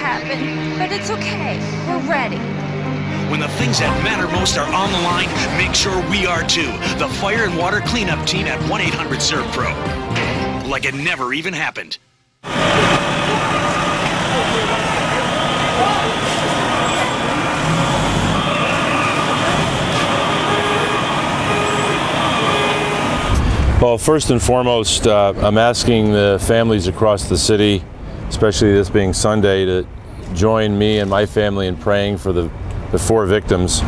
happen, but it's okay. We're ready. When the things that matter most are on the line, make sure we are too. The Fire and Water Cleanup Team at 1-800-SERVE-PRO. Like it never even happened. Well, first and foremost, I'm asking the families across the city, especially this being Sunday, to join me and my family in praying for the 4 victims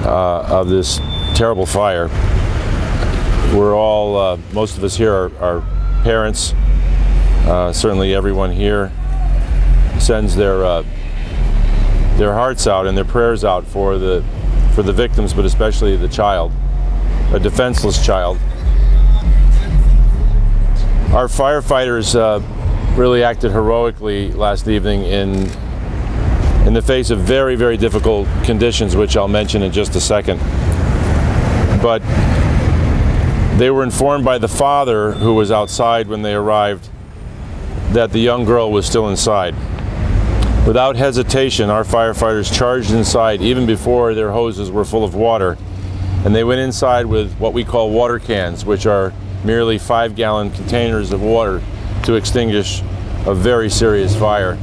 of this terrible fire. We're all, most of us here are parents. Certainly everyone here sends their hearts out and their prayers out for the victims, but especially the child, a defenseless child. Our firefighters really acted heroically last evening in the face of very, very difficult conditions, which I'll mention in just a second. But they were informed by the father, who was outside when they arrived, that the young girl was still inside. Without hesitation, our firefighters charged inside even before their hoses were full of water, and they went inside with what we call water cans, which are merely 5-gallon containers of water to extinguish a very serious fire,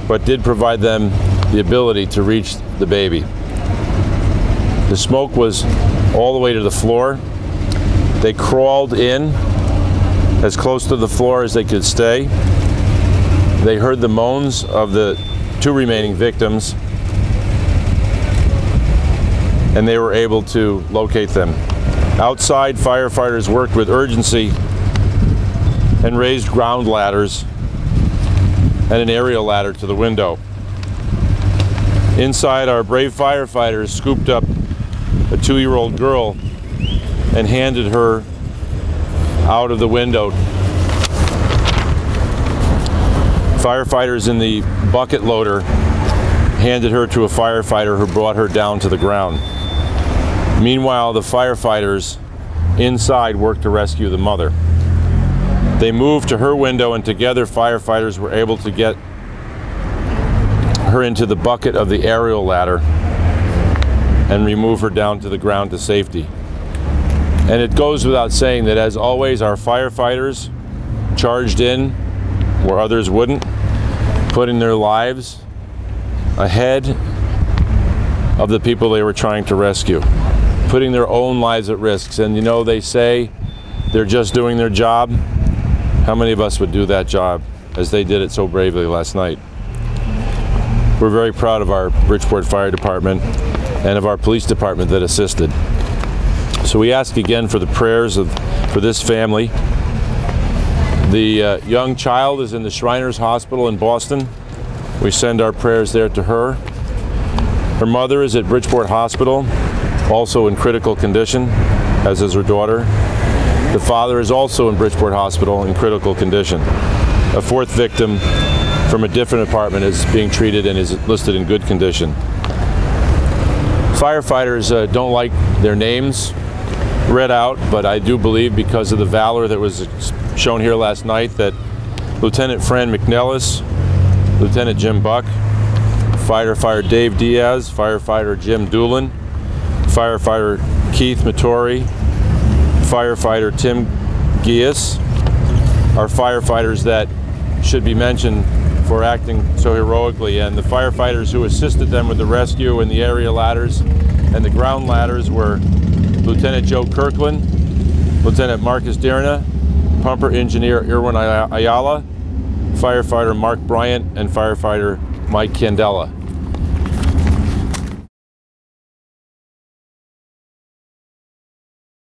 but did provide them the ability to reach the baby. The smoke was all the way to the floor. They crawled in as close to the floor as they could stay. They heard the moans of the 2 remaining victims, and they were able to locate them. Outside, firefighters worked with urgency and raised ground ladders and an aerial ladder to the window. Inside, our brave firefighters scooped up a 2-year-old girl and handed her out of the window. Firefighters in the bucket loader handed her to a firefighter who brought her down to the ground. Meanwhile, the firefighters inside worked to rescue the mother. They moved to her window, and together firefighters were able to get her into the bucket of the aerial ladder and remove her down to the ground to safety. And it goes without saying that, as always, our firefighters charged in where others wouldn't, putting their lives ahead of the people they were trying to rescue, putting their own lives at risk. And you know, they say they're just doing their job. How many of us would do that job as they did it so bravely last night? We're very proud of our Bridgeport Fire Department and of our police department that assisted. So we ask again for the prayers for this family. The young child is in the Shriners Hospital in Boston. We send our prayers there to her. Her mother is at Bridgeport Hospital, also in critical condition, as is her daughter. The father is also in Bridgeport Hospital in critical condition. A 4th victim from a different apartment is being treated and is listed in good condition. Firefighters don't like their names read out, but I do believe, because of the valor that was shown here last night, that Lieutenant Fran McNellis, Lieutenant Jim Buck, Firefighter Dave Diaz, Firefighter Jim Doolin, Firefighter Keith Mattori, Firefighter Tim Gias are firefighters that should be mentioned for acting so heroically, and the firefighters who assisted them with the rescue and the area ladders and the ground ladders were Lieutenant Joe Kirkland, Lieutenant Marcus Dierna, Pumper Engineer Irwin Ayala, Firefighter Mark Bryant, and Firefighter Mike Candela.